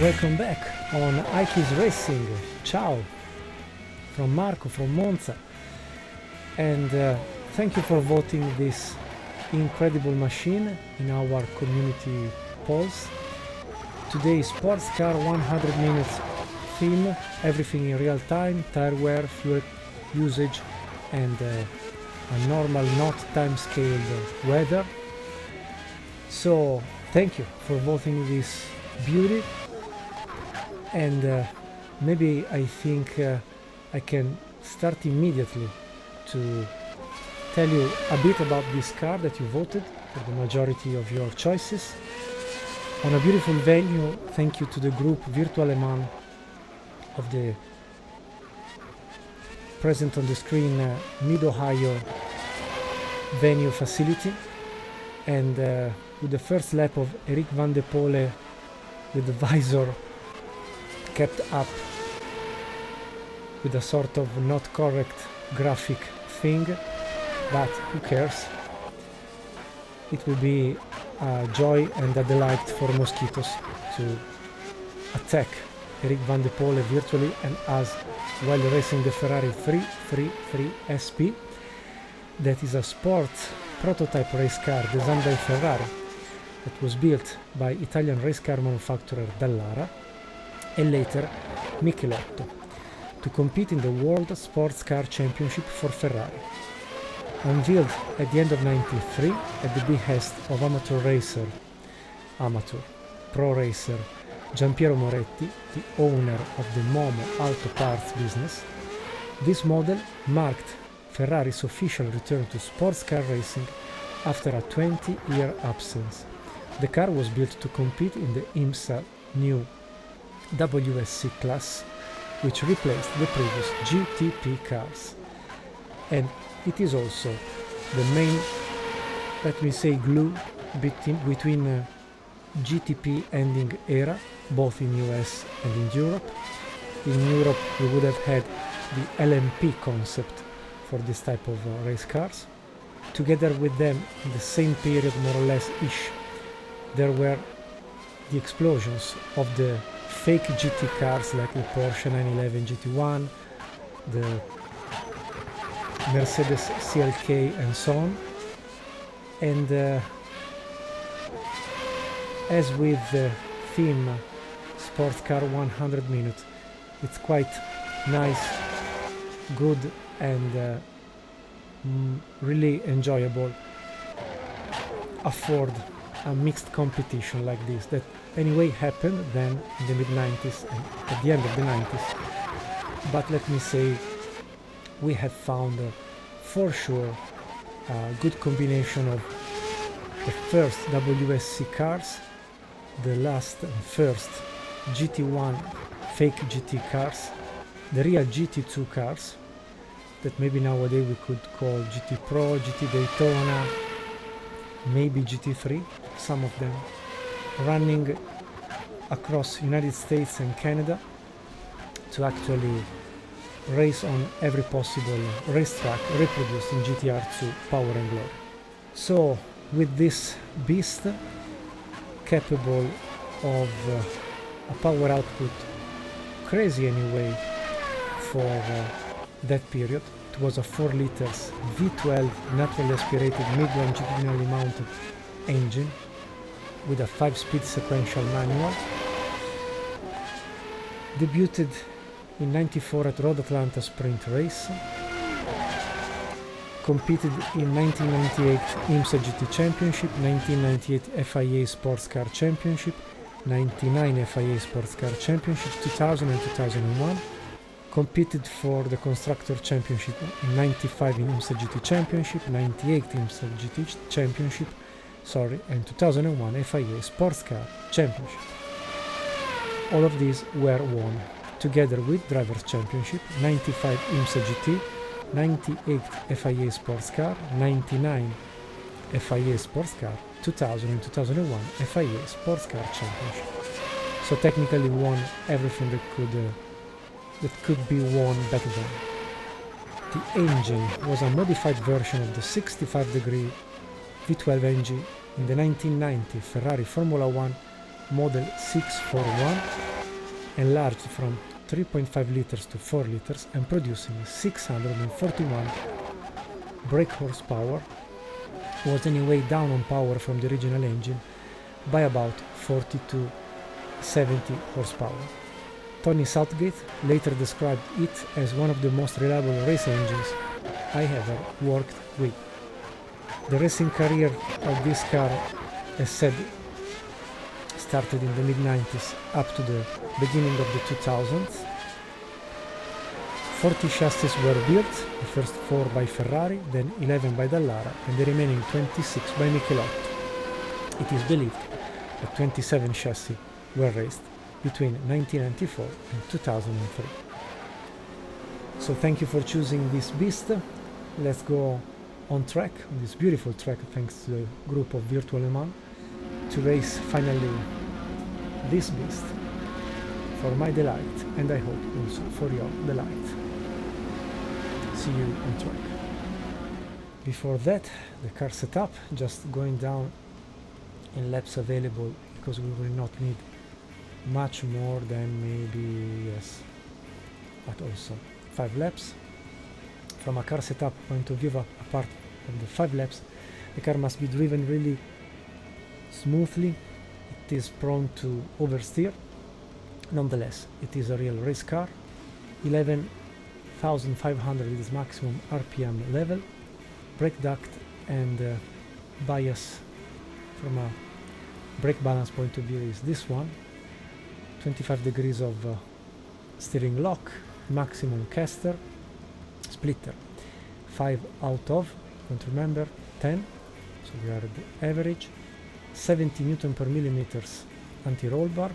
Welcome back on iKeysRacing. Ciao from Marco from Monza, and thank you for voting this incredible machine in our community polls. Today SportsCar 100 minutes theme, everything in real time, tire wear, fuel usage, and a normal not time scaled weather. So thank you for voting this beauty. And maybe I think I can start immediately to tell you a bit about this car that you voted for the majority of your choices. On a beautiful venue, thank you to the group Virtual Le Mans of the present on the screen Mid-Ohio venue facility, and with the first lap of Eric Van de Pole with the visor kept up with a sort of not correct graphic thing, but who cares? It will be a joy and a delight for mosquitoes to attack Eric Van de Pole virtually and us while racing the Ferrari 333 SP. That is a sport prototype race car designed by Ferrari that was built by Italian race car manufacturer Dallara and later Michelotto to compete in the World Sports Car Championship for Ferrari. Unveiled at the end of '93 at the behest of pro racer Giampiero Moretti, the owner of the Momo Auto Parts business, this model marked Ferrari's official return to sports car racing after a 20-year absence. The car was built to compete in the IMSA new W.S.A class, which replaced the previous GTP cars. And it is also the main, let me say, glue between GTP ending era, both in US and in Europe. In Europe we would have had the LMP concept for this type of race cars. Together with them, in the same period more or less ish, there were the explosions of the fake GT cars like the Porsche 911 GT1, the Mercedes CLK and so on. And as with the theme Sports Car 100 minutes, it's quite nice, good, and really enjoyable afford a mixed competition like this that anyway happened then in the mid-90s and at the end of the 90s. But let me say, we have found for sure a good combination of the first WSC cars, the last and first GT1 fake GT cars, the real GT2 cars that maybe nowadays we could call GT Pro, GT Daytona, maybe GT3, some of them running across United States and Canada to actually race on every possible racetrack reproduced in GTR2 Power and Glory. So with this beast capable of a power output crazy anyway for that period, it was a 4 liters V12 naturally aspirated mid-longitudinally mounted engine with a 5-speed sequential manual. Debuted in '94 at Road Atlanta Sprint Race. Competed in 1998 IMSA GT Championship, 1998 FIA Sports Car Championship, 99 FIA Sports Car Championship, 2000 and 2001. Competed for the Constructor Championship in 95 in IMSA GT Championship, 98 IMSA GT Championship, and 2001 FIA Sports Car Championship. All of these were won together with Drivers' Championship, 95 IMSA GT, 98 FIA Sports Car, 99 FIA Sports Car, 2000 and 2001 FIA Sports Car Championship. So technically won everything that could be won back then. The engine was a modified version of the 65-degree V12 engine in the 1990 Ferrari Formula 1 model 641, enlarged from 3.5 liters to 4 liters and producing 641 brake horsepower, was anyway down on power from the original engine by about 40 to 70 horsepower. Tony Southgate later described it as one of the most reliable race engines I ever worked with. The racing career of this car, as said, started in the mid-90s up to the beginning of the 2000s. 40 chassis were built, the first 4 by Ferrari, then 11 by Dallara, and the remaining 26 by Michelotto. It is believed that 27 chassis were raced between 1994 and 2003. So thank you for choosing this beast. Let's go on track, on this beautiful track, thanks to the group of Virtual Le Mans, to race finally this beast for my delight, and I hope also for your delight. See you on track. Before that, the car setup, just going down in laps available, because we will not need much more than maybe, yes, but also 5 laps. From a car setup point of view, apart from the 5 laps, the car must be driven really smoothly. It is prone to oversteer. Nonetheless, it is a real race car. 11,500 is maximum RPM level. Brake duct and bias from a brake balance point of view is this one. 25 degrees of steering lock, maximum caster, splitter 5 out of, don't remember, 10, so we are at the average. 70 Newton per millimeters anti-roll bar,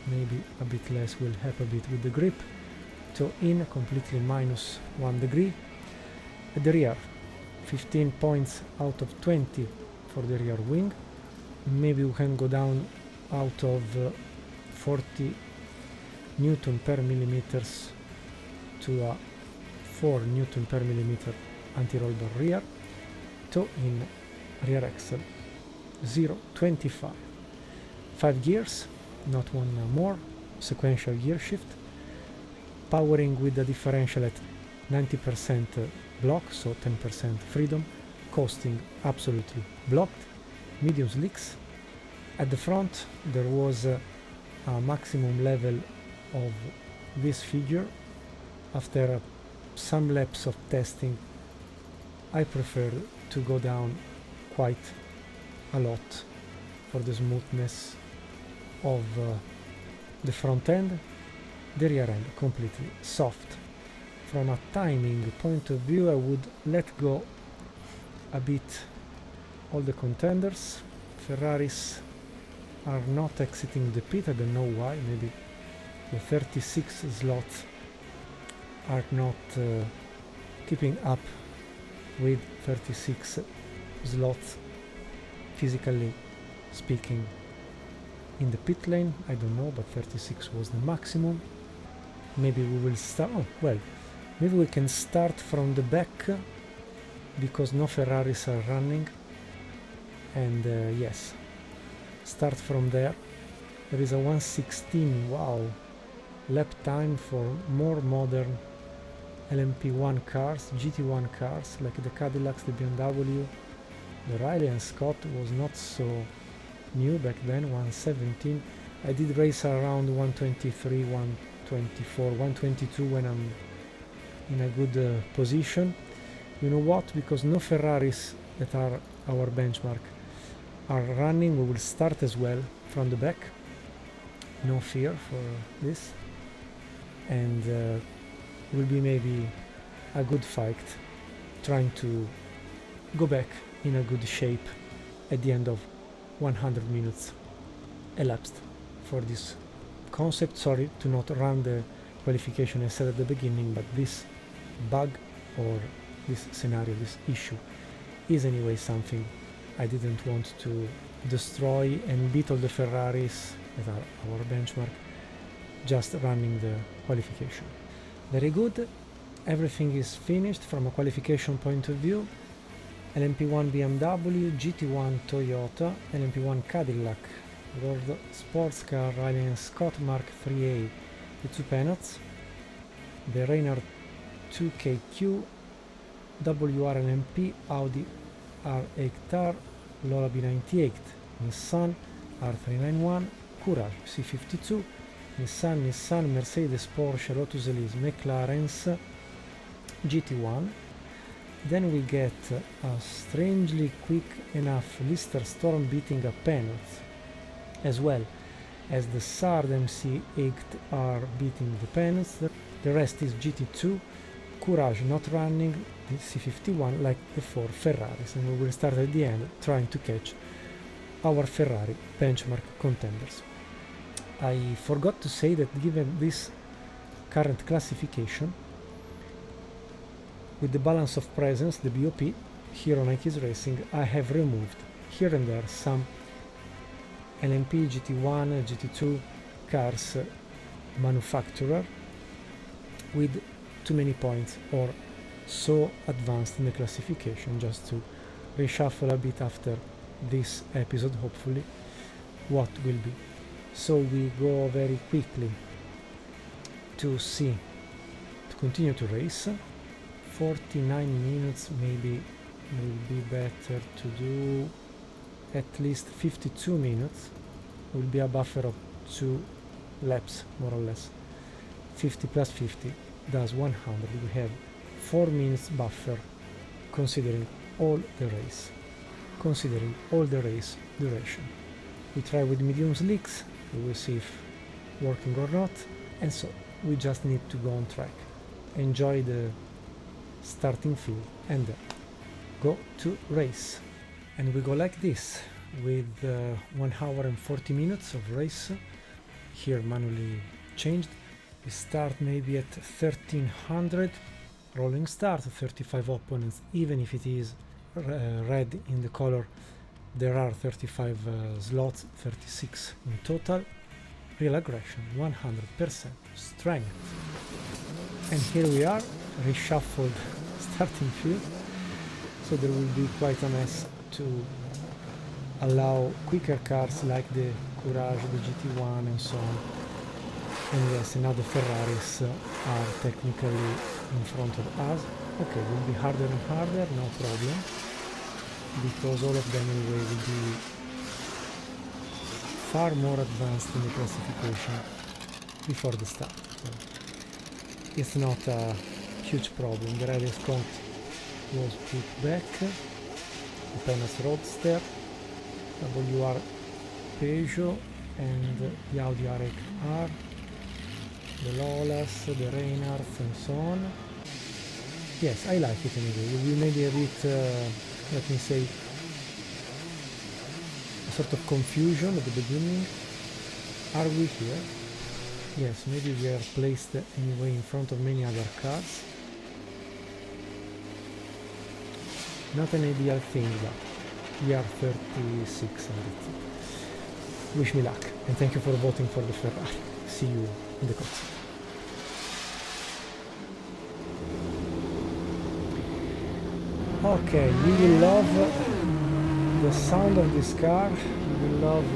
maybe a bit less will help a bit with the grip. Toe in completely minus 1 degree. At the rear, 15 points out of 20 for the rear wing. Maybe we can go down out of 40 Newton per millimeters to a 4 Newton per millimeter anti-roll bar rear. Toe in rear axle 0.25. 5 gears, not one more, sequential gear shift. Powering with the differential at 90% block, so 10% freedom. Coasting absolutely blocked. Medium slicks. At the front there was a maximum level of this figure. After some laps of testing, I prefer to go down quite a lot for the smoothness of the front end. The rear end completely soft. From a timing point of view, I would let go a bit all the contenders. Ferraris are not exiting the pit, I don't know why. Maybe the 36 slots are not keeping up with 36 slots physically speaking in the pit lane. I don't know, but 36 was the maximum. Maybe we will start, oh well, maybe we can start from the back because no Ferraris are running, and yes, start from there. There is a 1:16, wow, lap time for more modern LMP1 cars, GT1 cars like the Cadillacs, the BMW. The Riley and Scott was not so new back then, 1:17. I did race around 1:23, 1:24, 1:22 when I'm in a good position. You know what? Because no Ferraris that are our benchmark are running, we will start as well from the back. No fear for this. And will be maybe a good fight, trying to go back in a good shape at the end of 100 minutes elapsed for this concept. Sorry to not run the qualification as said at the beginning, but this bug or this scenario, this issue is anyway something I didn't want to destroy and beat all the Ferraris that are our benchmark, just running the qualification. Very good, everything is finished from a qualification point of view. LMP1 BMW, GT1 Toyota, LMP1 Cadillac World SportsCar Riley and Scott Mark 3A, the 2 Pennants, the Reynard 2KQ, WR and MP, Audi R8R, Lola B98, Nissan R391, Courage C52, Nissan, Mercedes, Porsche, Lotus Elise, McLaren's GT1. Then we get a strangely quick enough Lister Storm beating a Pennant, as well as the Sard MC8R beating the Pennants. The rest is GT2, Courage not running, the C51 like the 4 Ferraris, and we will start at the end trying to catch our Ferrari benchmark contenders. I forgot to say that given this current classification, with the balance of presence, the BOP, here on iKeysRacing, I have removed here and there some LMP, GT1, GT2 cars manufacturer with too many points or so advanced in the classification, just to reshuffle a bit after this episode, hopefully, what will be. So we go very quickly to continue to race. 49 minutes, maybe will be better to do at least 52 minutes. Will be a buffer of 2 laps, more or less. 50 plus 50 does 100. We have 4 minutes buffer considering all the race duration. We try with medium slicks, we will see if working or not, and so we just need to go on track, enjoy the starting field and go to race. And we go like this with 1 hour and 40 minutes of race, here manually changed. We start maybe at 1300, rolling start, 35 opponents, even if it is red in the color. There are 35 slots, 36 in total. Real aggression, 100% strength. And here we are, reshuffled starting field, so there will be quite a mess to allow quicker cars like the Courage, the GT1 and so on. And yes, now the Ferraris are technically in front of us. Okay, will be harder and harder, no problem, because all of them anyway will be far more advanced in the classification before the start. So it's not a huge problem. The Riley Scott was put back, the Pennant Roadster, WR Peugeot and the Audi R8R, the Lolas, the Reynards and so on. Yes, I like it anyway. We made a bit, let me say, a sort of confusion at the beginning. Are we here? Yes, maybe we are placed anyway in front of many other cars. Not an ideal thing, but we are 36 and that's it. Wish me luck, and thank you for voting for the Ferrari. See you in the concert. Okay, we will love the sound of this car. We will love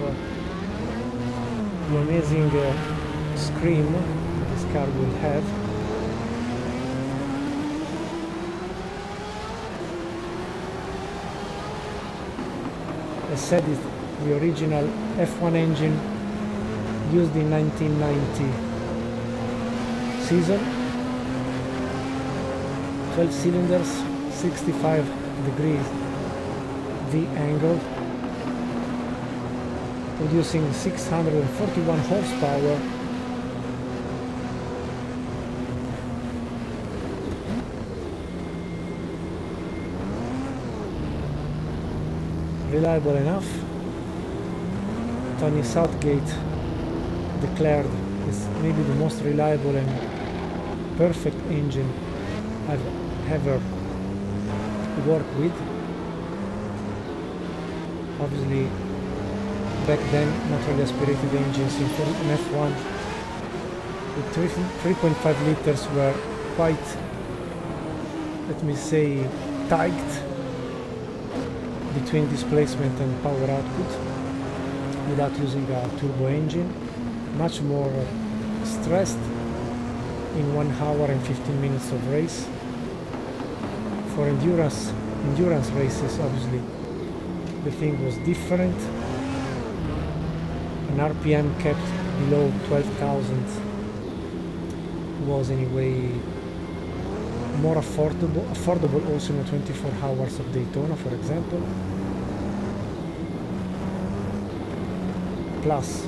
the amazing scream this car will have. As said, it's the original F1 engine used in 1990 season. 12 cylinders, 65 degrees V angle, producing 641 horsepower. Reliable enough. Tony Southgate declared it's maybe the most reliable and perfect engine I've ever worked with. Obviously, back then, naturally aspirated engines in F1 with 3.5 liters were quite, let me say, tight between displacement and power output. without using a turbo engine, much more stressed in 1 hour and 15 minutes of race. For endurance races, obviously the thing was different. An RPM kept below 12,000 was anyway more affordable also in the 24 hours of Daytona, for example. Plus,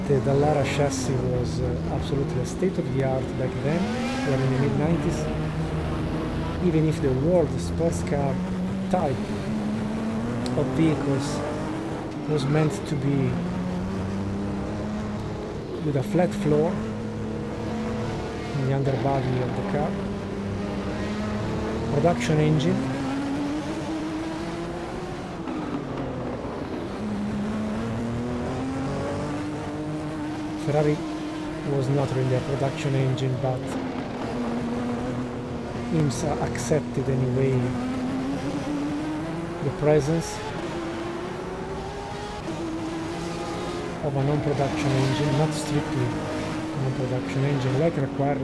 the Dallara chassis was absolutely a state-of-the-art back then. We were in the mid-90s. Even if the world sports car type of vehicles was meant to be with a flat floor in the underbody of the car, production engine, Ferrari was not really a production engine, but IMSA accepted anyway the presence of a non-production engine, not strictly a non-production engine like required,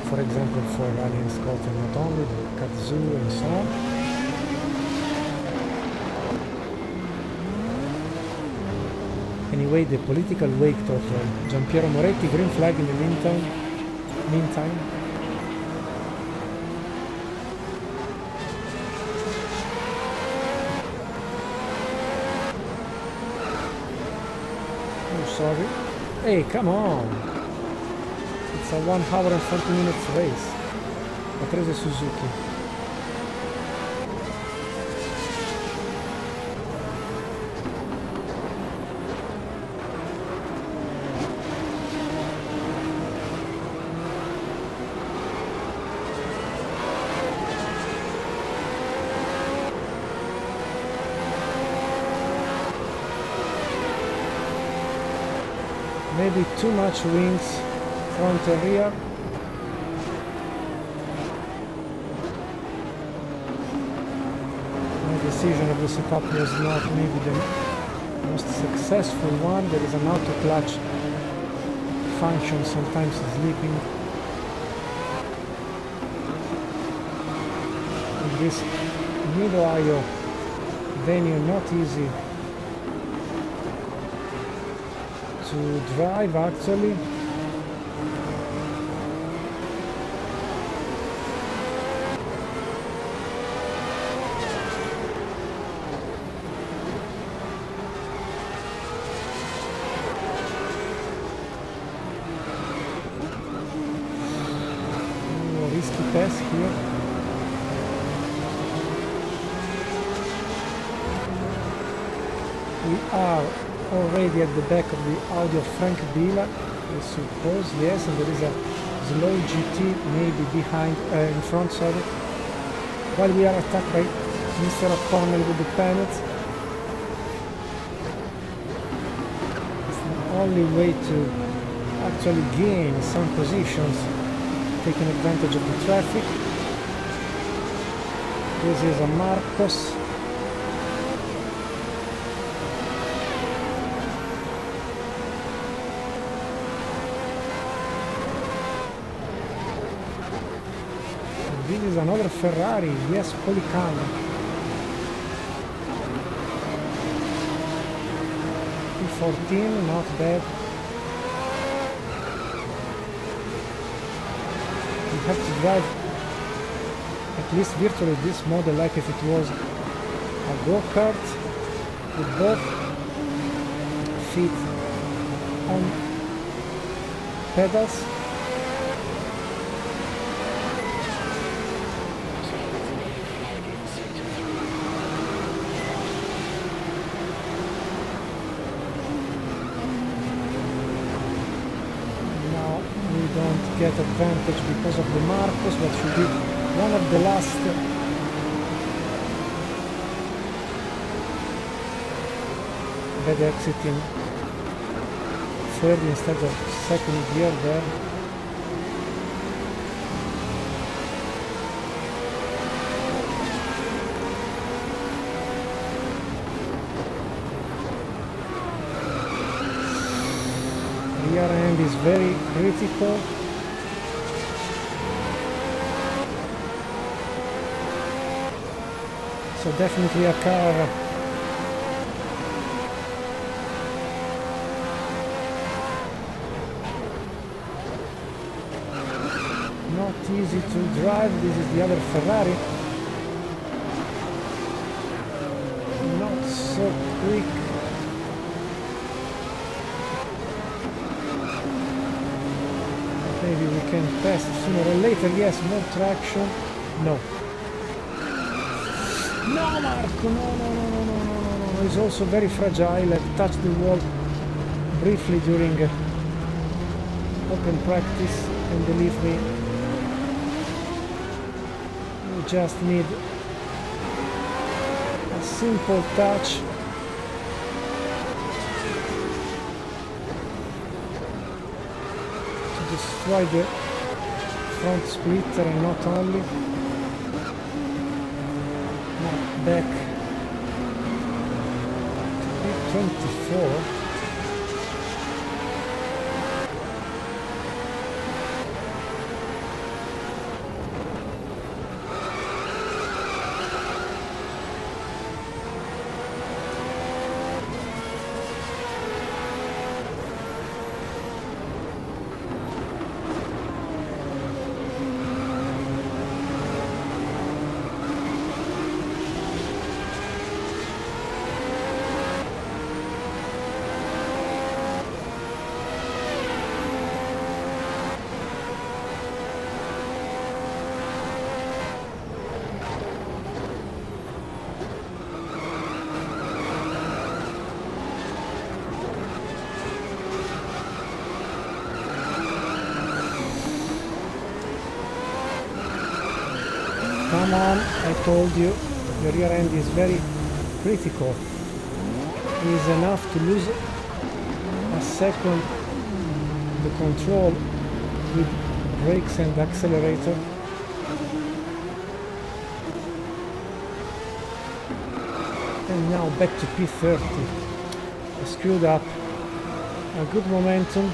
for example, for Rally and Scotland, not only the Kazoo and so on. Anyway, the political wake of Giampiero Moretti, green flag in the meantime. Sorry. Hey, come on! It's a 1 hour and 40 minutes race. Patrese Suzuki. Maybe too much wings, front and rear. My decision of the setup was not maybe the most successful one. There is an auto clutch function sometimes sleeping. In this mid-Ohio venue, not easy to drive actually. Risky pass here. We are already at the back of the Audi of Frank Bila, I suppose, yes, and there is a slow GT maybe behind, in front, sorry, while we are attacked by Mr. O'Connell with the pellets. It's the only way to actually gain some positions, taking advantage of the traffic. This is a Marcos. This is another Ferrari, yes, Policano. P14, not bad. You have to drive at least virtually this model like if it was a go-kart with both feet on pedals. Get advantage because of the Marcos, but should be one of the last bad exiting third instead of second gear there. rear end is very critical. So definitely a car not easy to drive. This is the other Ferrari. Not so quick. Maybe we can pass sooner or later. Yes, more traction. No. No, Marco, no. He's also very fragile. I've touched the wall briefly during open practice, and believe me, you just need a simple touch. To destroy the front splitter, and not only. Back to P24. Come on, I told you, the rear end is very critical. It is enough to lose a second the control with brakes and accelerator. And now back to P30. I screwed up. A good momentum.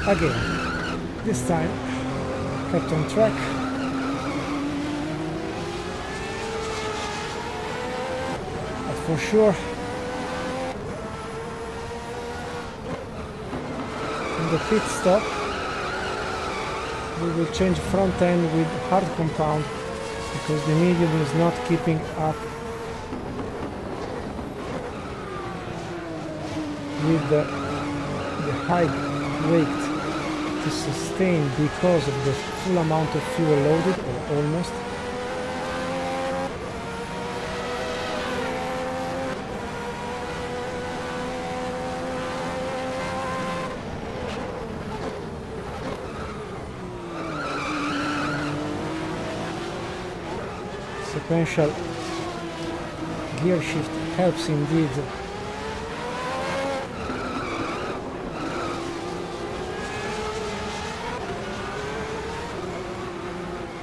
Again, this time kept on track. But for sure, in the pit stop, we will change front end with hard compound because the medium is not keeping up with the high weight to sustain because of the full amount of fuel loaded, or almost. Sequential gear shift helps indeed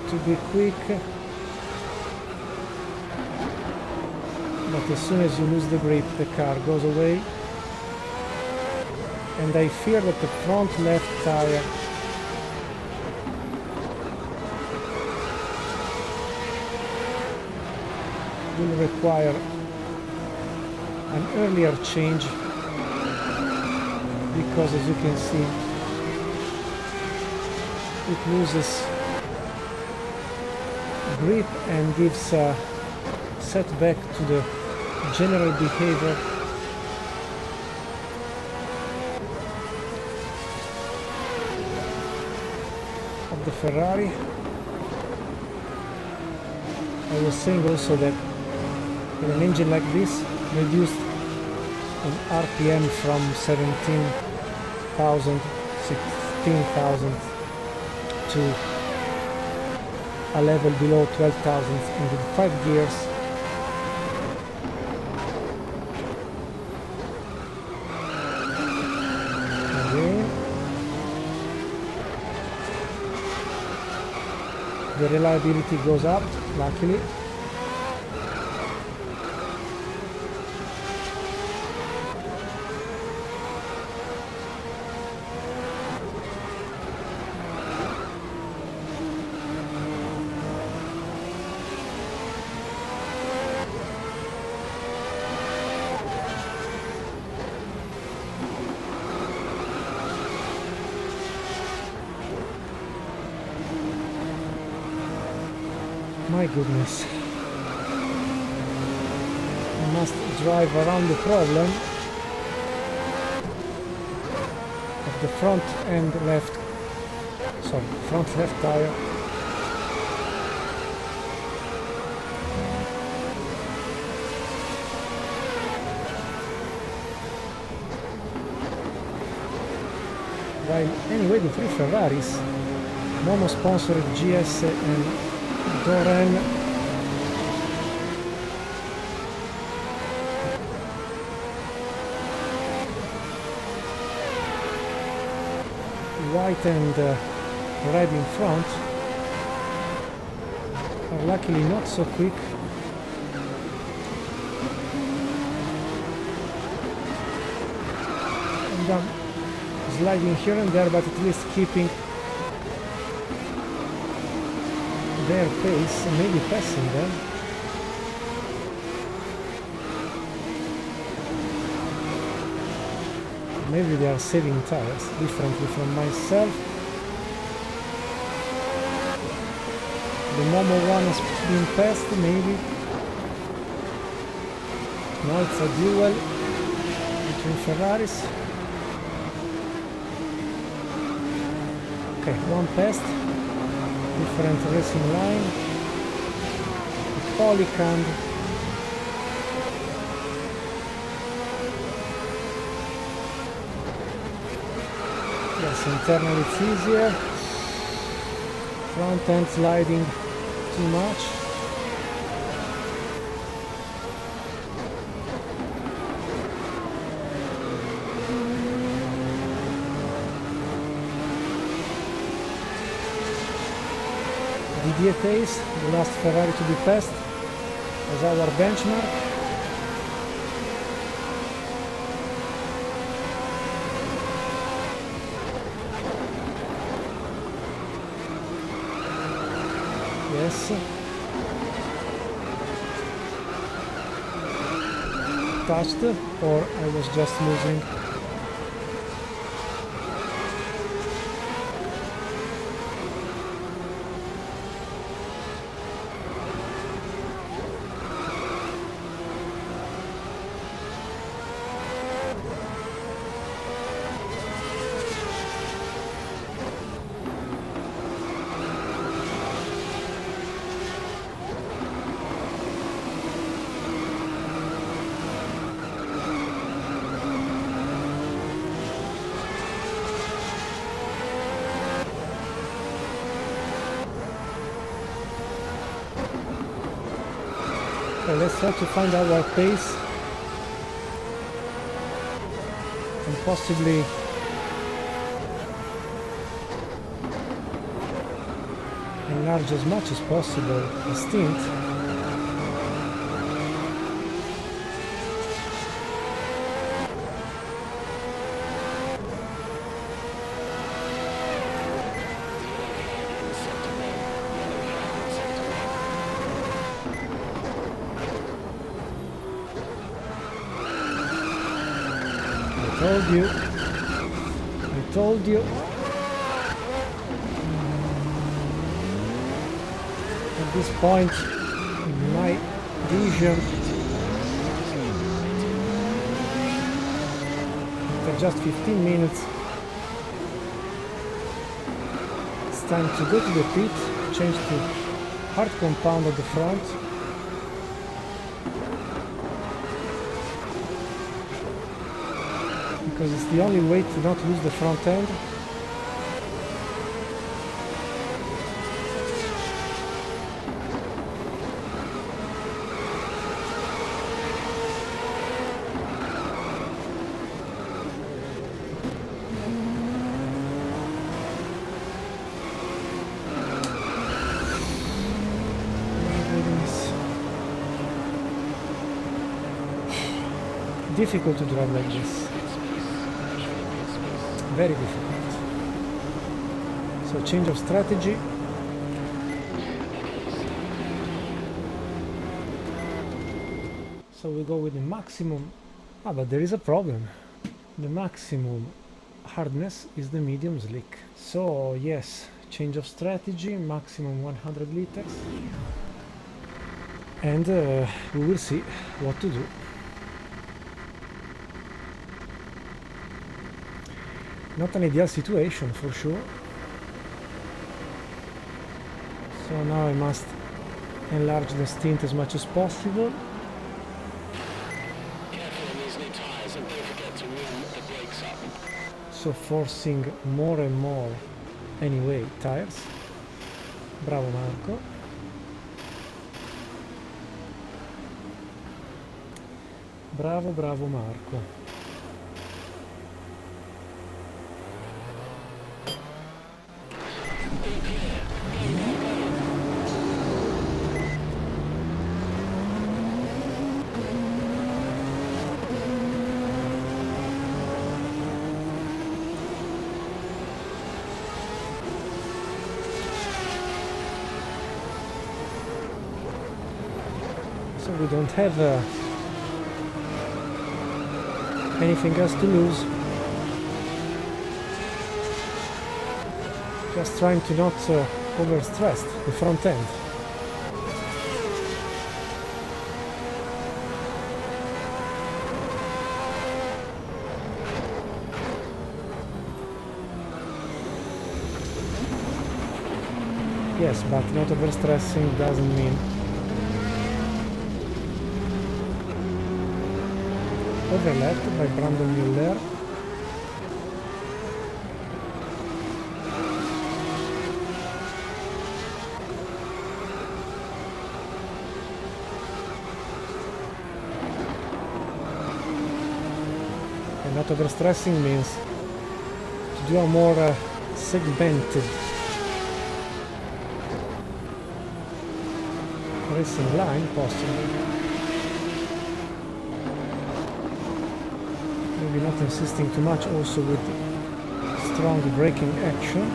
to be quick, but as soon as you lose the grip the car goes away, and I fear that the front left tire will require an earlier change, because as you can see it loses grip and gives a setback to the general behavior of the Ferrari. I was saying also that in an engine like this, reduced in RPM from 17,000, 16,000 to a level below 12,000 and with 5 gears, again the reliability goes up, luckily. My goodness, I must drive around the problem of the front left tire. While anyway the three Ferraris, mono-sponsored GS and Doran, white and red in front, are luckily not so quick. And I'm sliding here and there, but at least keeping their pace and maybe passing them. Maybe they are saving tires differently from myself. The Momo one has been passed, maybe. Now it's a duel between Ferraris. Okay, one passed. Different racing line. Polycand. Yes, internally it's easier. Front end sliding too much. ENG, the last Ferrari to be passed, as our benchmark. Yes. Touched, or I was just losing. Okay, let's try to find our pace and possibly enlarge as much as possible the stint. I told you. At this point, in my vision, after just 15 minutes, it's time to go to the pit, change to hard compound at the front. Because it's the only way to not lose the front end. Difficult to drive like this. Very difficult. So change of strategy. So we go with the maximum. Ah, but there is a problem. The maximum hardness is the medium slick. So yes, change of strategy, maximum 100 liters. And we will see what to do. Not an ideal situation for sure. So now I must enlarge the stint as much as possible. Careful on these new tyres and don't forget to warm the brakes up. So forcing more and more anyway tires. Bravo Marco. Bravo, bravo Marco. So we don't have anything else to lose. Just trying to not overstress the front end. Yes, but not overstressing doesn't mean overlapped by Brandon Miller. And not overstressing means to do a more segmented racing line possibly. Maybe not insisting too much also with strong braking action.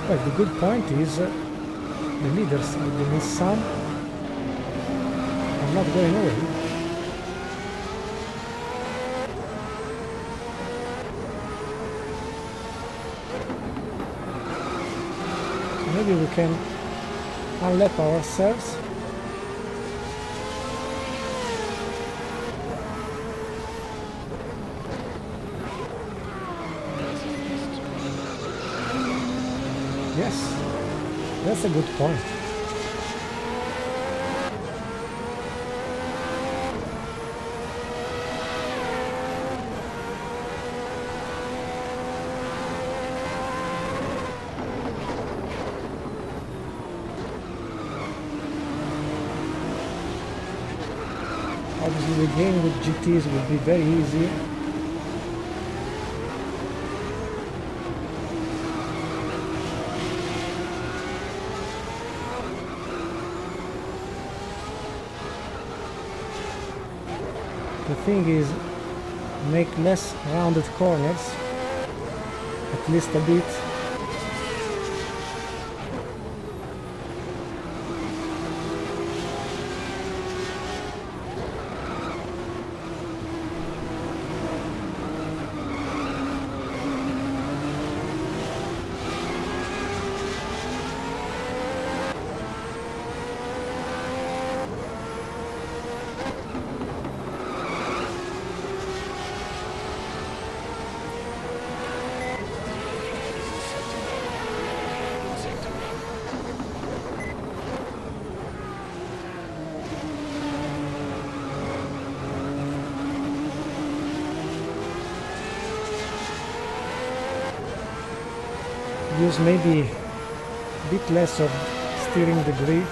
Well, the good point is the leaders with the Nissan are not going away. So maybe we can unlap ourselves. Yes, that's a good point. Obviously the game with GTs will be very easy. The thing is, make less rounded corners, at least a bit. Use maybe a bit less of steering degree.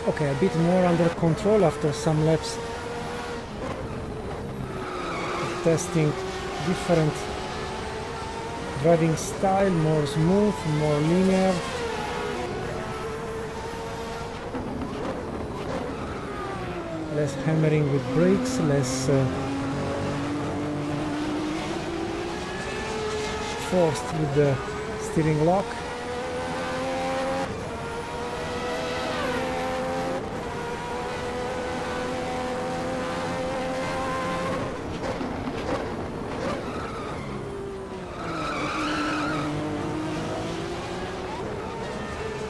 Okay, a bit more under control after some laps testing different driving style, more smooth, more linear. Less hammering with brakes, less forced with the steering lock.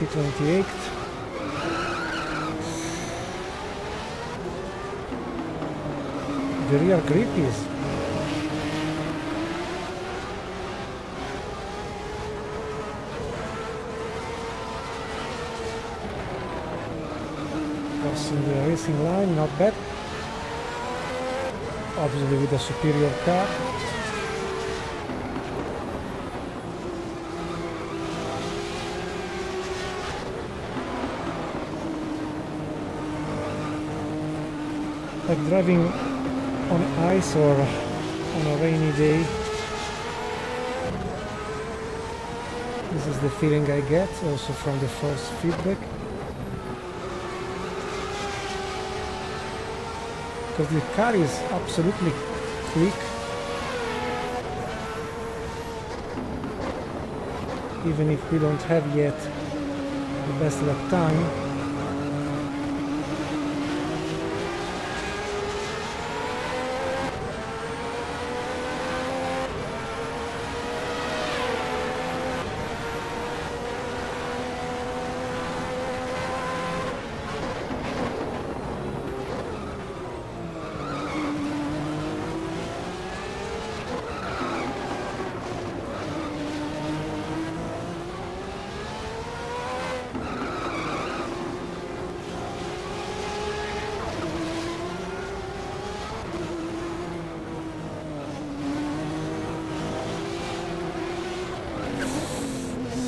P28. The rear grip is crossing the racing line, not bad. Obviously with a superior car. Like driving on ice or on a rainy day. This is the feeling I get also from the force feedback. Because the car is absolutely quick. Even if we don't have yet the best lap time.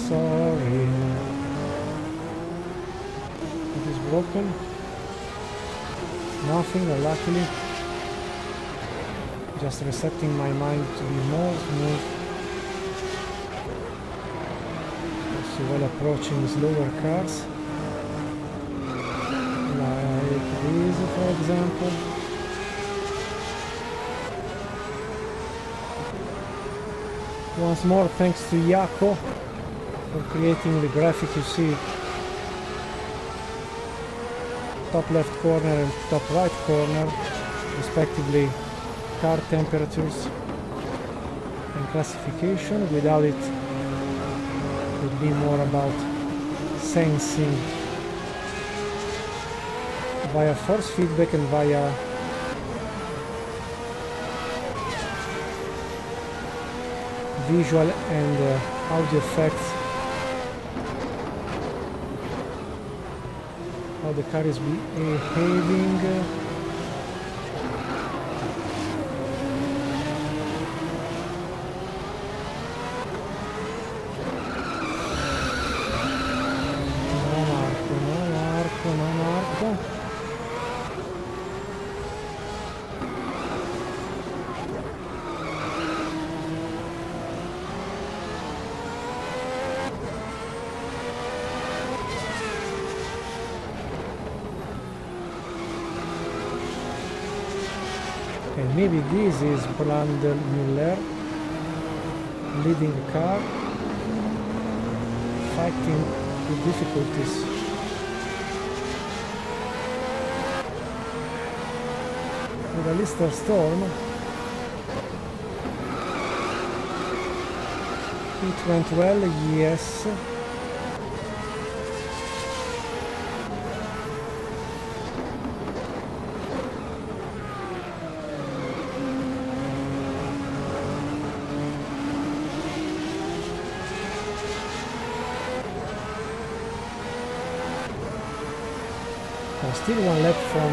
Sorry. It is broken. Nothing, luckily. Just resetting my mind to be more smooth. Also while approaching slower cars. Like this, for example. Once more, thanks to Jaco for creating the graphic you see. Top left corner and top right corner, respectively, car temperatures and classification. Without it, it would be more about sensing via force feedback and via visual and audio effects, how the car is behaving. No Marco. And maybe this is Brandel Müller leading the car, fighting with difficulties. With a Lister Storm, it went well, yes. Still one lap from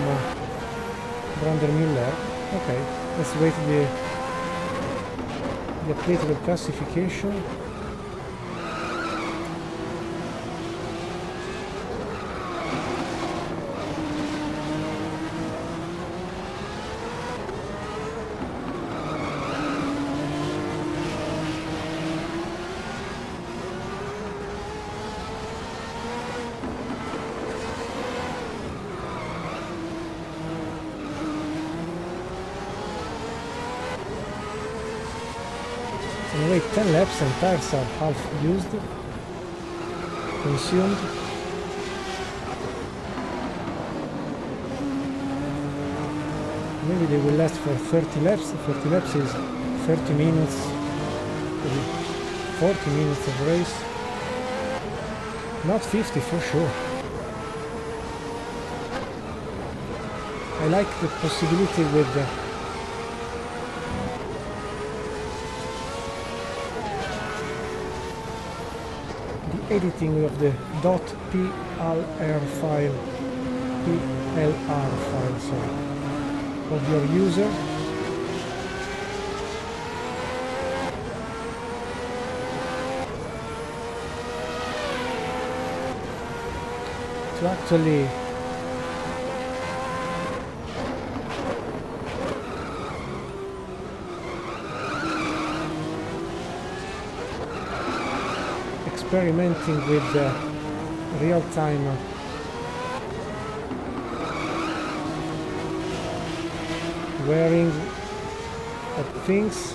Brandel Müller. Okay, let's wait the update of the classification. Anyway, 10 laps and tires are half used, consumed. Maybe they will last for 30 laps. 30 laps is 30 minutes, maybe 40 minutes of race. Not 50 for sure. I like the possibility with the editing of the .plr file, sorry, of your user. To actually experimenting with the real-time wearing of things.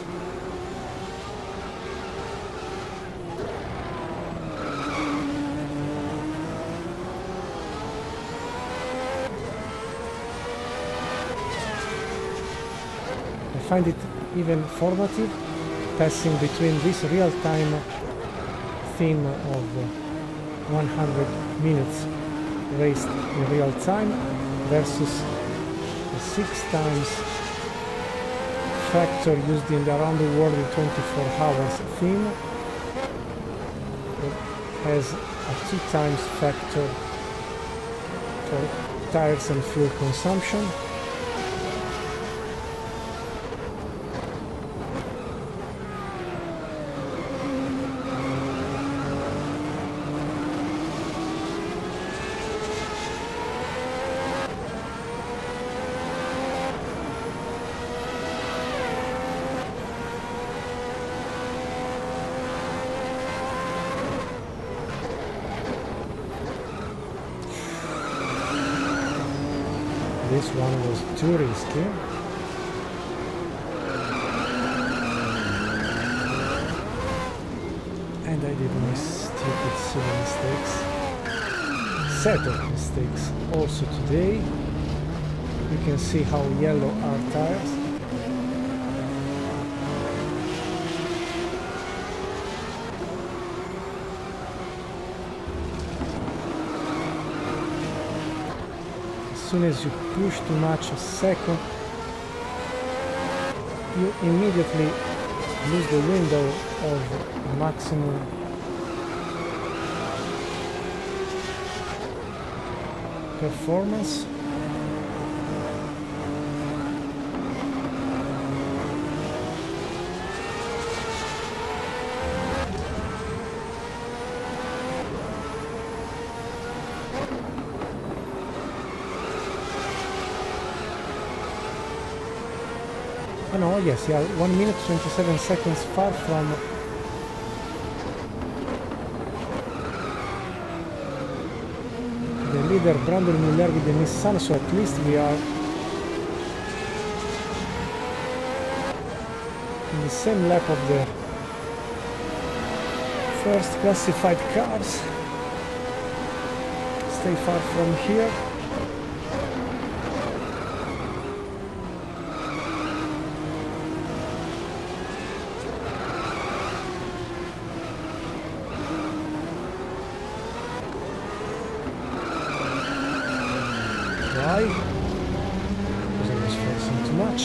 I find it even formative, passing between this real-time theme of 100 minutes raced in real time versus the 6 times factor used in the around the world in 24 hours theme that has a 2 times factor for tires and fuel consumption. This one was too risky. And I did my stupid silly mistakes. Set of mistakes also today. You can see how yellow are tires. As soon as you push too much a second, you immediately lose the window of maximum performance. Oh no, yes, yeah, 1 minute 27 seconds far from the leader Brandon Miller with the Nissan, so at least we are in the same lap of the first classified cars. Stay far from here. Why? Because I was forcing too much.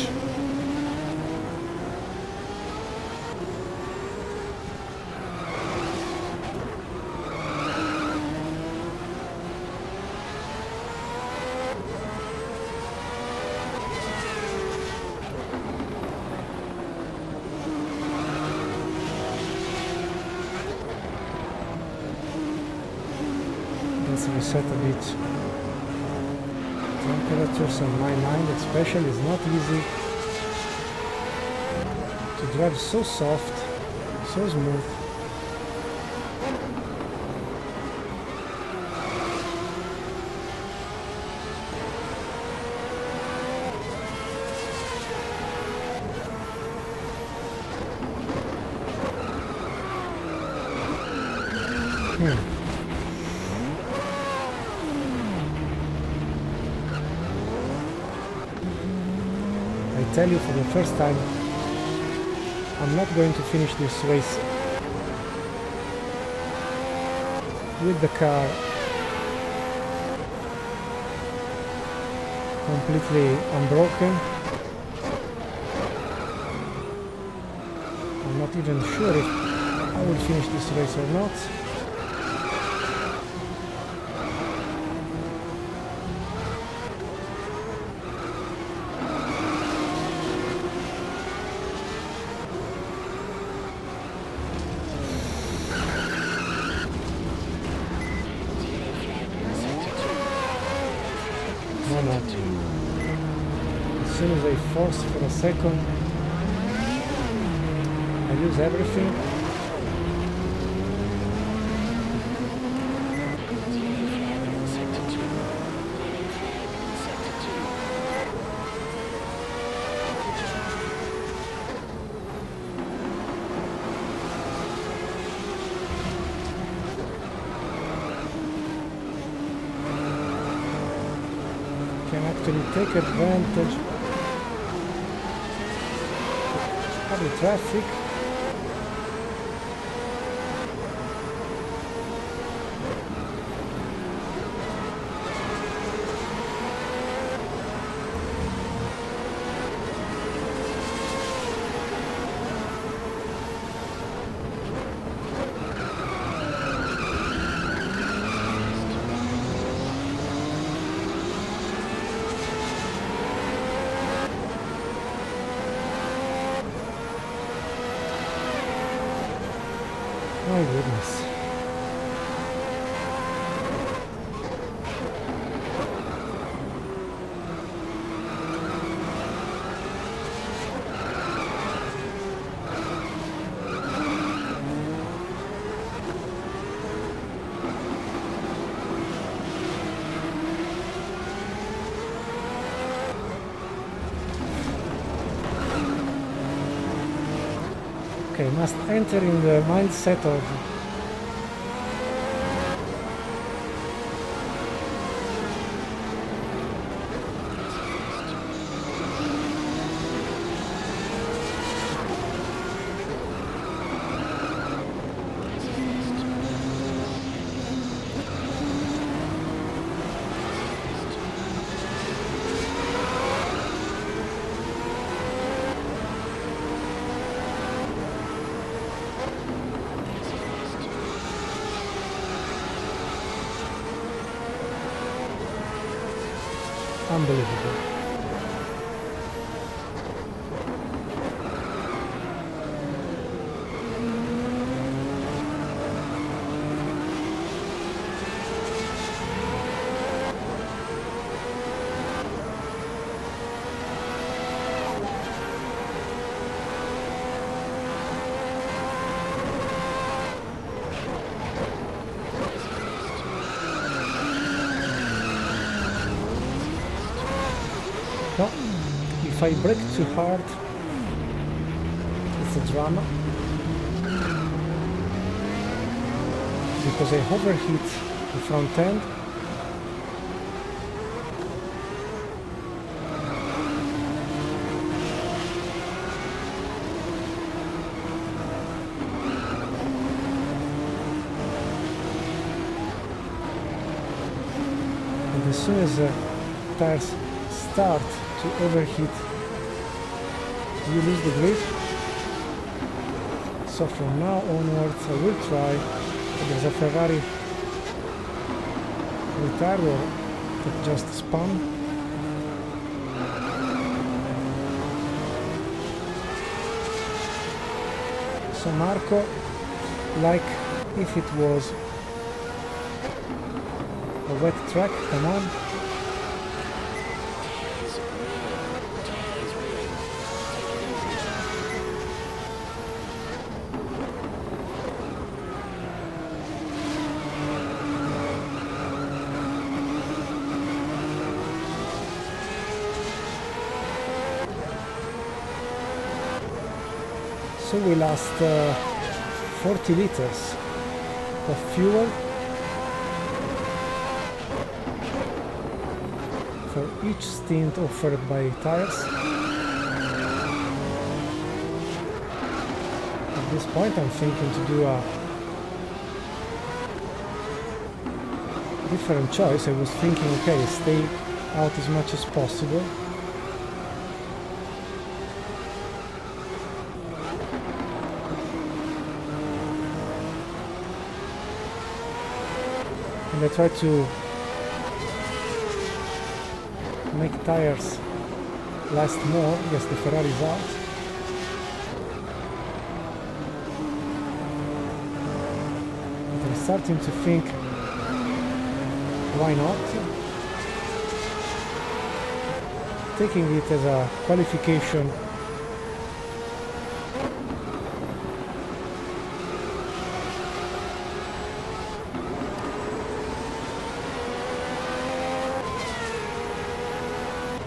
Let's reset a bit. Temperatures on my mind especially is not easy to drive so soft, so smooth. I tell you for the first time, I'm not going to finish this race with the car completely unbroken. I'm not even sure if I will finish this race or not. No. As soon as I force for a second, I lose everything. Can actually take advantage of the traffic. My goodness. Okay, must enter in the mindset of unbelievable. No, if I brake too hard, it's a drama, because I overheat the front end. And as soon as the tires start to overheat, you lose the grip. So from now onwards I will try. There's a Ferrari retarder that just spun. So Marco, like if it was a wet track, come on. So we lost 40 liters of fuel for each stint offered by tires. At this point I'm thinking to do a different choice. I was thinking, okay, stay out as much as possible. And I try to make tires last more. Yes, the Ferrari is out. But I'm starting to think, why not? Taking it as a qualification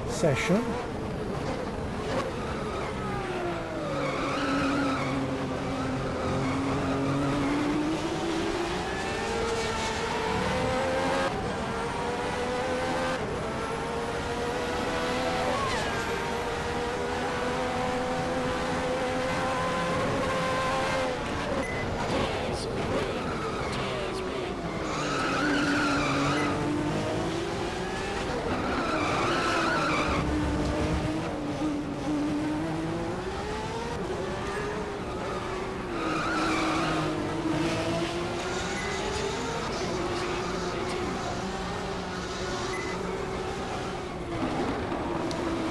session.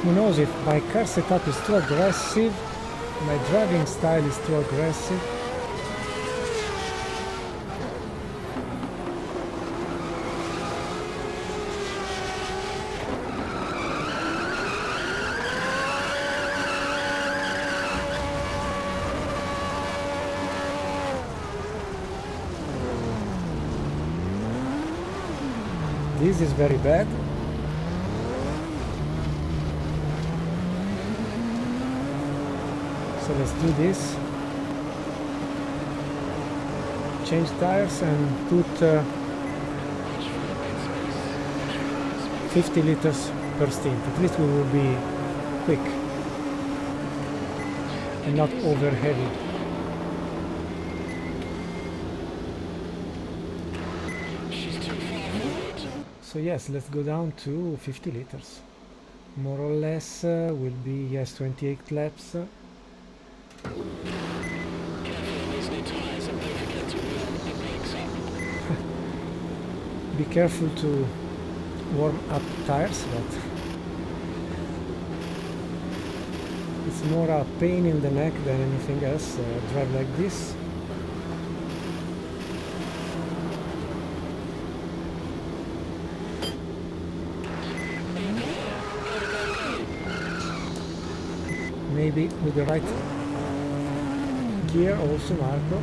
Who knows if my car setup is too aggressive, my driving style is too aggressive. This is very bad. So let's do this. Change tires and put 50 liters per stint. At least we will be quick and not over heavy. So yes, let's go down to 50 liters. More or less will be, yes, 28 laps. Be careful to warm up tires, but it's more a pain in the neck than anything else. Drive like this. Maybe with the right gear also, Marco.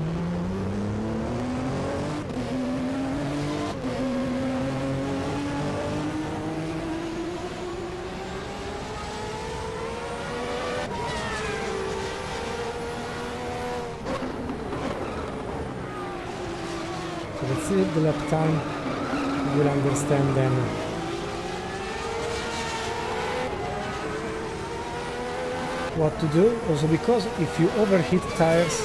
So let's see the lap time. You will understand then what to do. Also because if you overheat tires,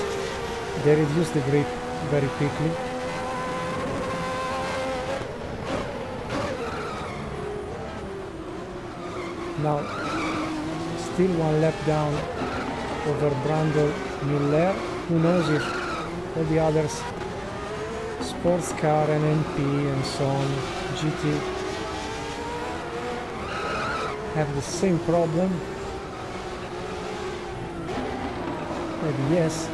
they reduce the grip very quickly. Now still one lap down over Brundle Miller. Who knows if all the others, SportsCar and NP and so on, GT, have the same problem. Maybe yes.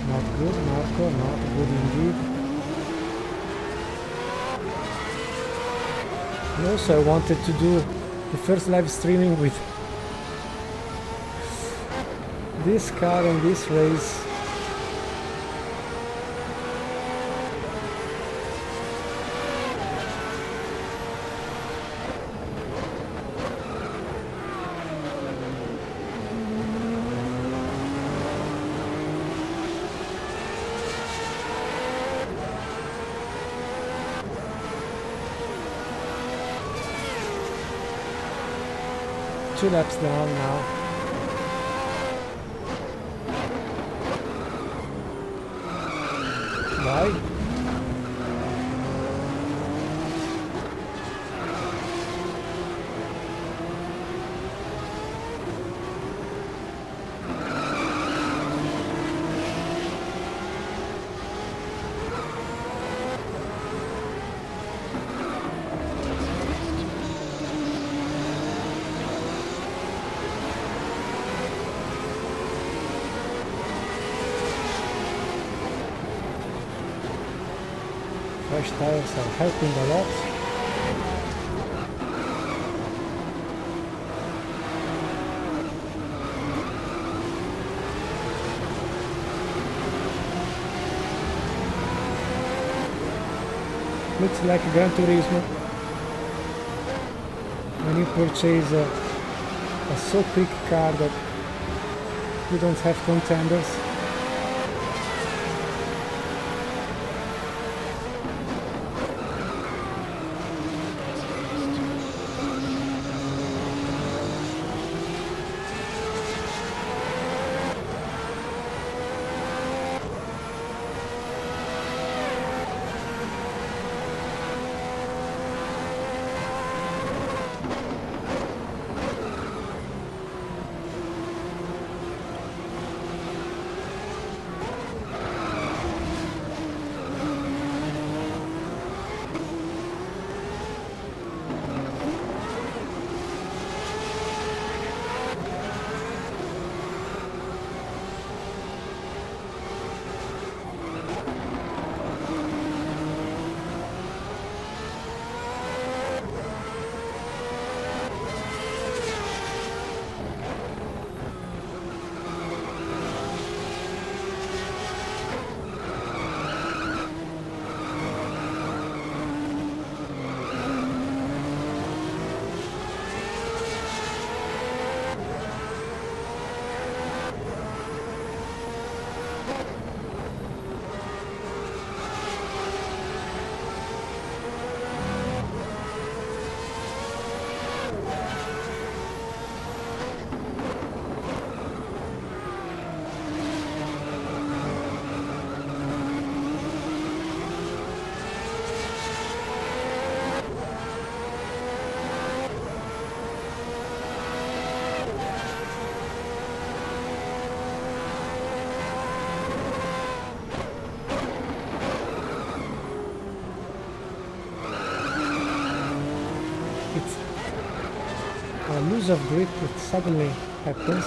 Not good, Marco, not good indeed. And also I wanted to do the first live streaming with this car in this race. 2 laps down now. Why? Fresh tires are helping a lot. Looks like Gran Turismo. When you purchase a so quick car that you don't have contenders. A lose of grip that suddenly happens.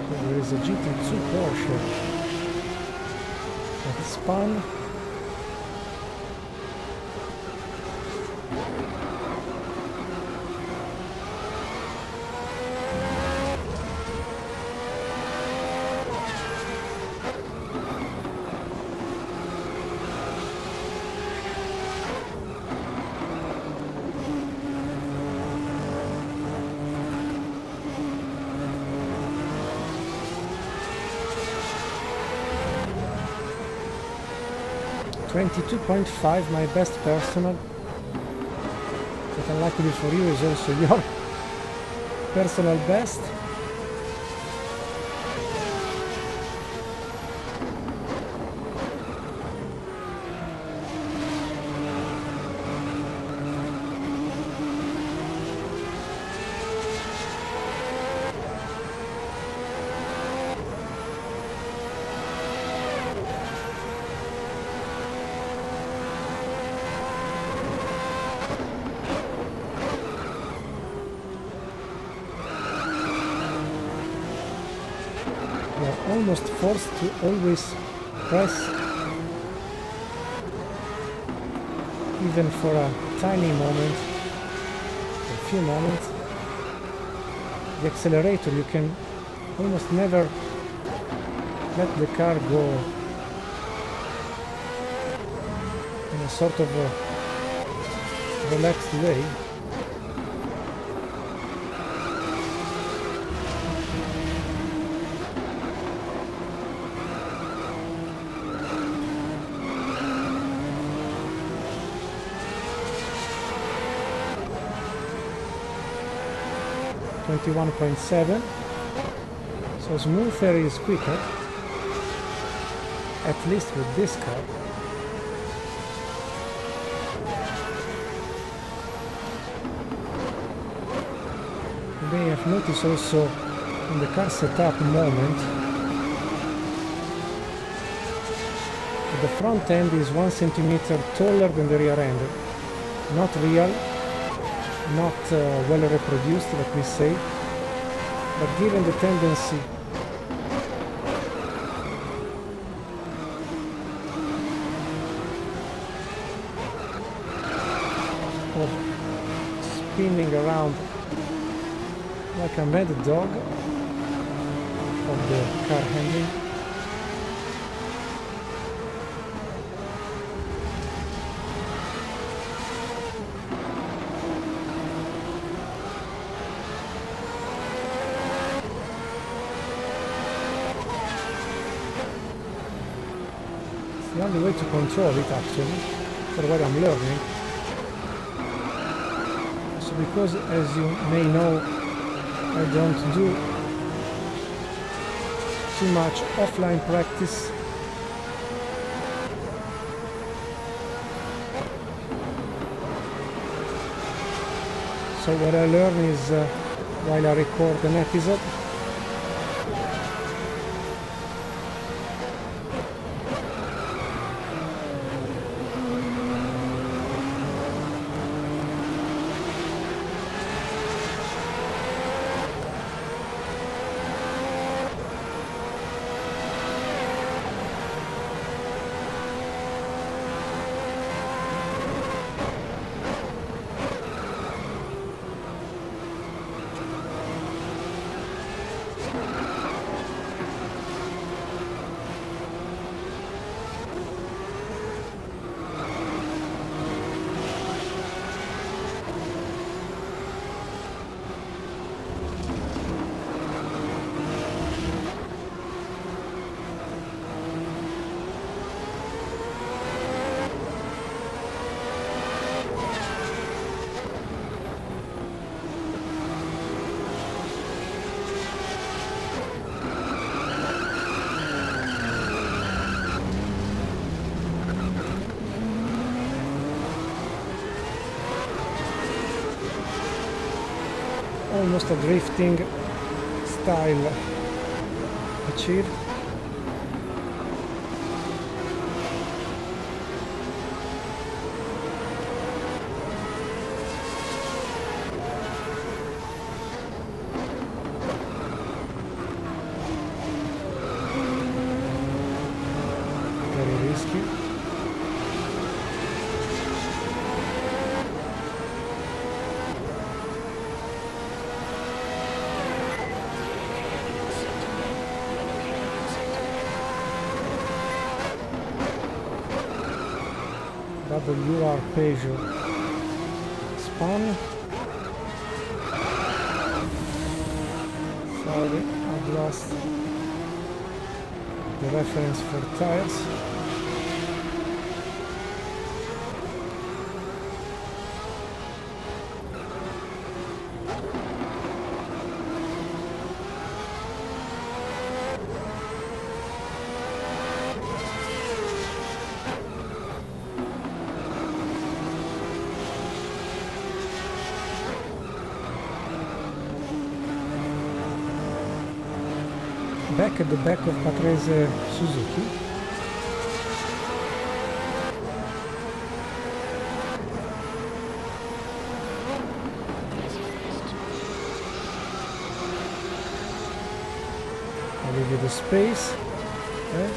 There is a GT2 Porsche that spun. .5, my best personal. But unluckily for you is also your personal best. Almost forced to always press, even for a tiny moment, a few moments. The accelerator, you can almost never let the car go in a sort of a relaxed way. 21.7. So smoother is quicker, at least with this car. You may have noticed also in the car setup moment that the front end is 1 centimeter taller than the rear end. Not real, not well reproduced, let me say, but given the tendency of spinning around like a mad dog of the car handling. It's the only way to control it actually, for what I'm learning. So because, as you may know, I don't do too much offline practice. So what I learn is while I record an episode. Almost a drifting style achieved. Very risky. W.R. Peugeot span. Sorry, I've lost the reference for tires. Back at the back of Patrese Suzuki. I'll give you the space. Okay.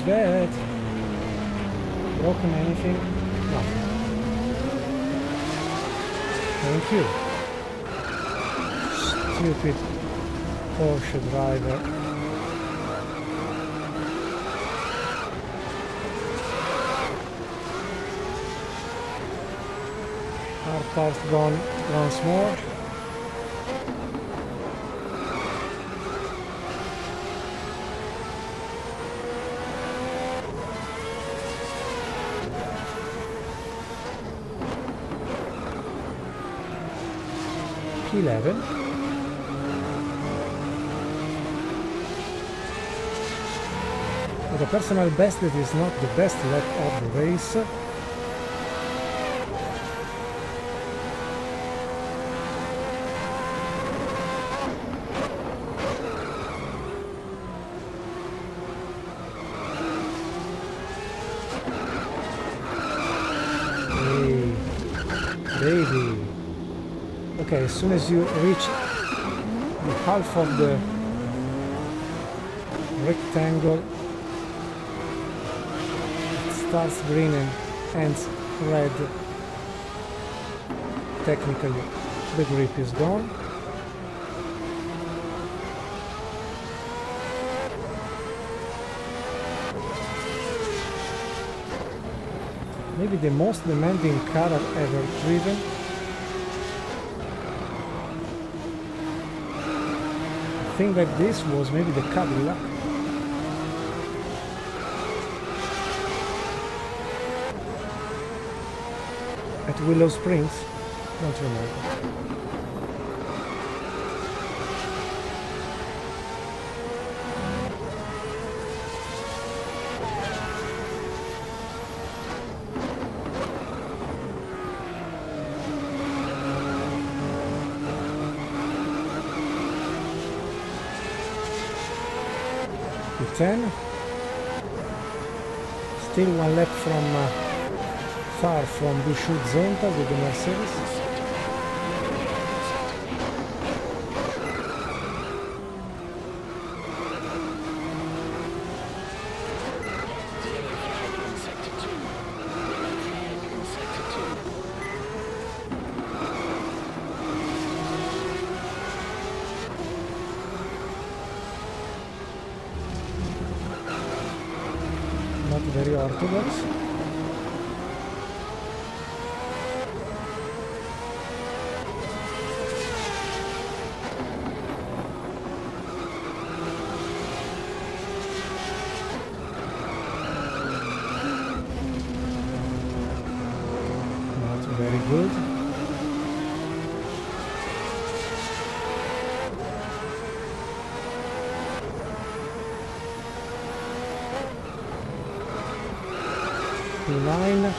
bad. Broken anything? No. Thank you. Stupid Porsche driver. Our part gone once more. P11. With a personal best that is not the best lap of the race. Hey, baby. Okay, as soon as you reach the half of the rectangle, it starts green and ends red. Technically, the grip is gone. Maybe the most demanding car I've ever driven. A thing like this was maybe the Cadillac. At Willow Springs? Don't remember. P10. Still one lap from far from Bushu Zonta with the Mercedes. Not very orthodox. Not very good. P9,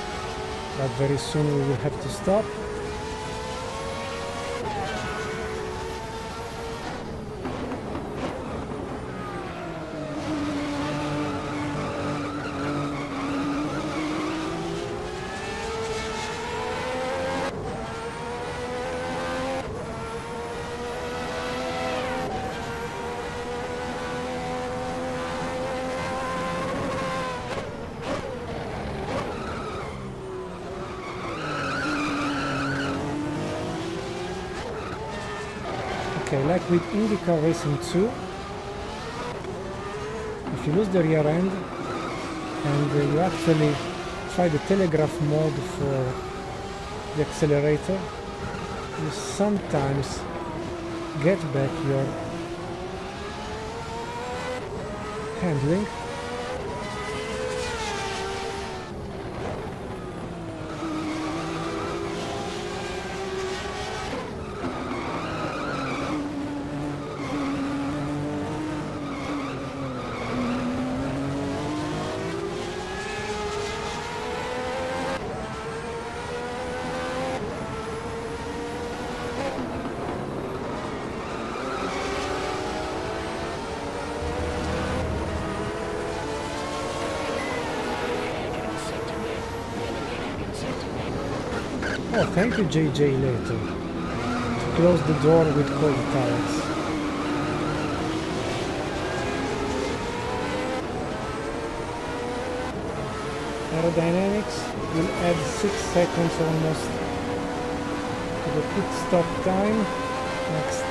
but very soon we will have to stop. Okay, like with IndyCar Racing 2, if you lose the rear end and you actually try the telegraph mode for the accelerator, you sometimes get back your handling. Oh, thank you JJ Leto to close the door with cold tires. Aerodynamics will add 6 seconds almost to the pit stop time. Next.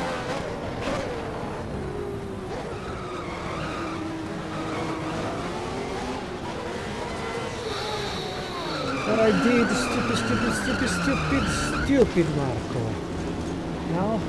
What I did, stupid Marco. Now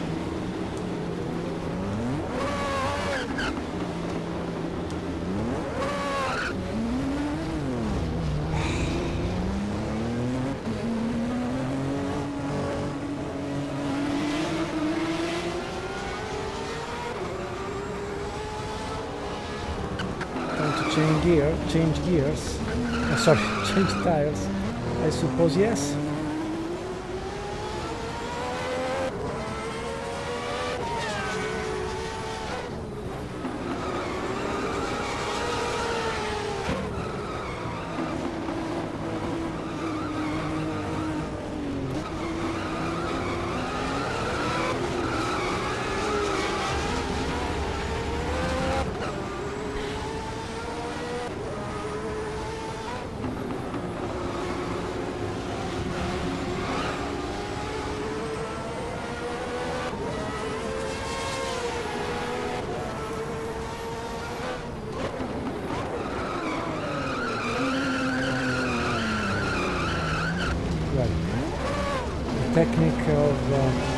change gears. Sorry, change tires. I suppose yes.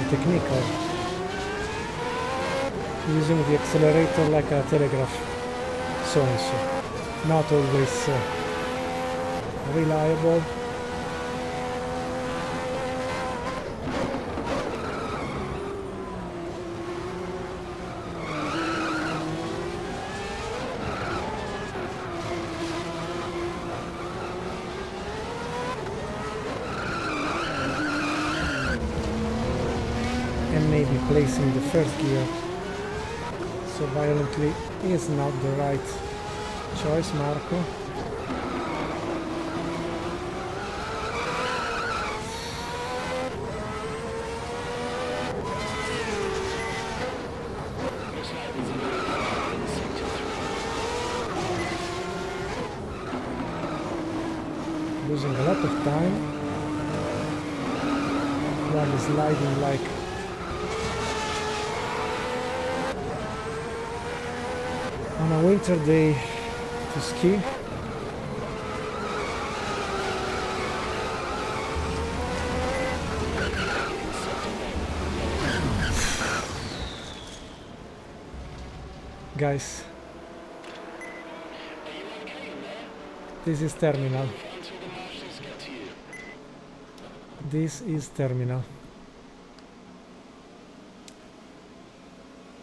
Technique of using the accelerator like a telegraph, so and so, not always reliable. Placing the first gear so violently is not the right choice, Marco. Losing a lot of time while sliding like on a winter day to ski. Guys, this is terminal. This is terminal.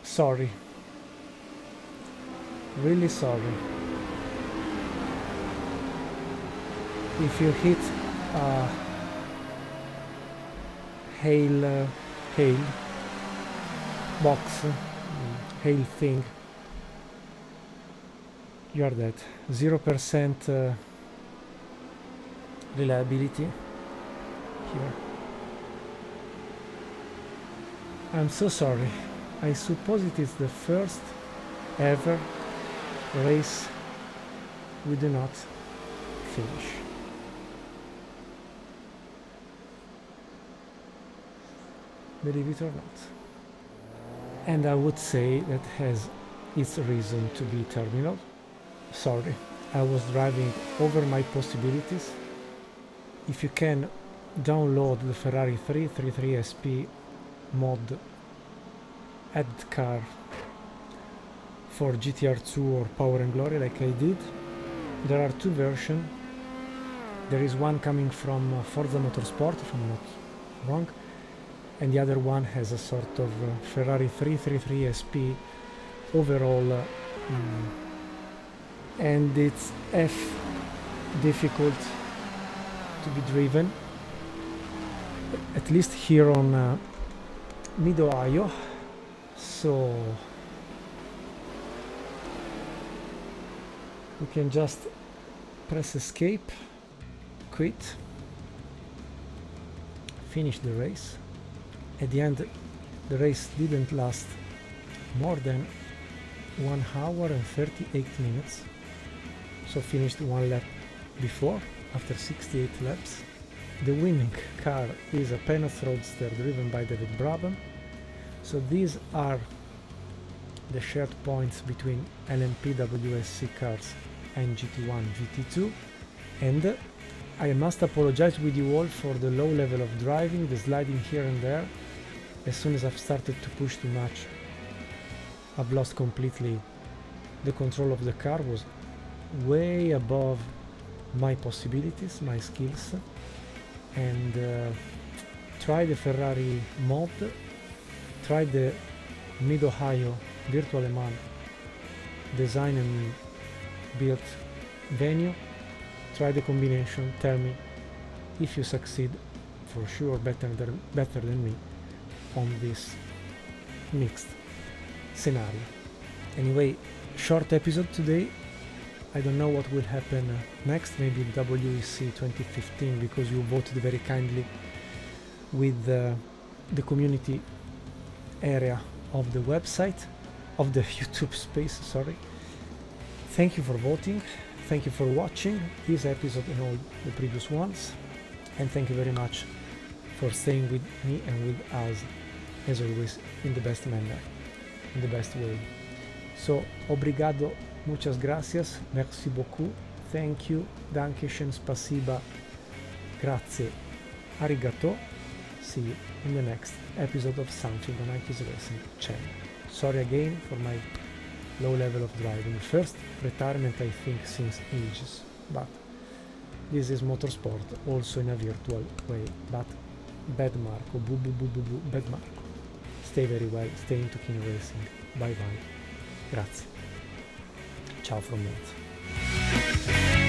Sorry. Really sorry. If you hit a hail box, hail thing, you are dead. 0% reliability here. I'm so sorry. I suppose it is the first ever race we do not finish. Believe it or not. And I would say that has its reason to be terminal. Sorry, I was driving over my possibilities. If you can download the Ferrari 333 SP mod add car for GTR2 or Power and Glory like I did, there are two versions. There is one coming from Forza Motorsport, if I'm not wrong, and the other one has a sort of Ferrari 333 SP overall, and it's difficult to be driven, at least here on Mid-Ohio. So we can just press escape, quit, finish the race. At the end, the race didn't last more than 1 hour and 38 minutes, so finished one lap before. after 68 laps. The winning car is a Pennoth Roadster driven by David Brabham. So these are the shared points between LMP WSC cars and GT1, GT2, and I must apologize with you all for the low level of driving, the sliding here and there. As soon as I've started to push too much, I've lost completely the control of the car, was way above my possibilities, my skills, and try the Ferrari mod, try the Mid-Ohio Virtual Le Mans design and built venue, try the combination, tell me if you succeed, for sure better than me on this mixed scenario. Anyway, short episode today. I don't know what will happen next, maybe WEC 2015, because you voted very kindly with the community area of the website, of the YouTube space, sorry. Thank you for voting, thank you for watching this episode and all the previous ones, and thank you very much for staying with me and with us, as always, in the best manner, in the best way. So, obrigado, muchas gracias, merci beaucoup, thank you, dankeschön, spasiba, grazie, arigato. See you in the next episode of something on iKeysRacing channel. Sorry again for my low level of driving. First retirement, I think, since ages, but this is motorsport, also in a virtual way. But bad Marco, boo boo boo boo boo, bad Marco. Stay very well, stay into keen racing. Bye bye. Grazie. Ciao from Monza.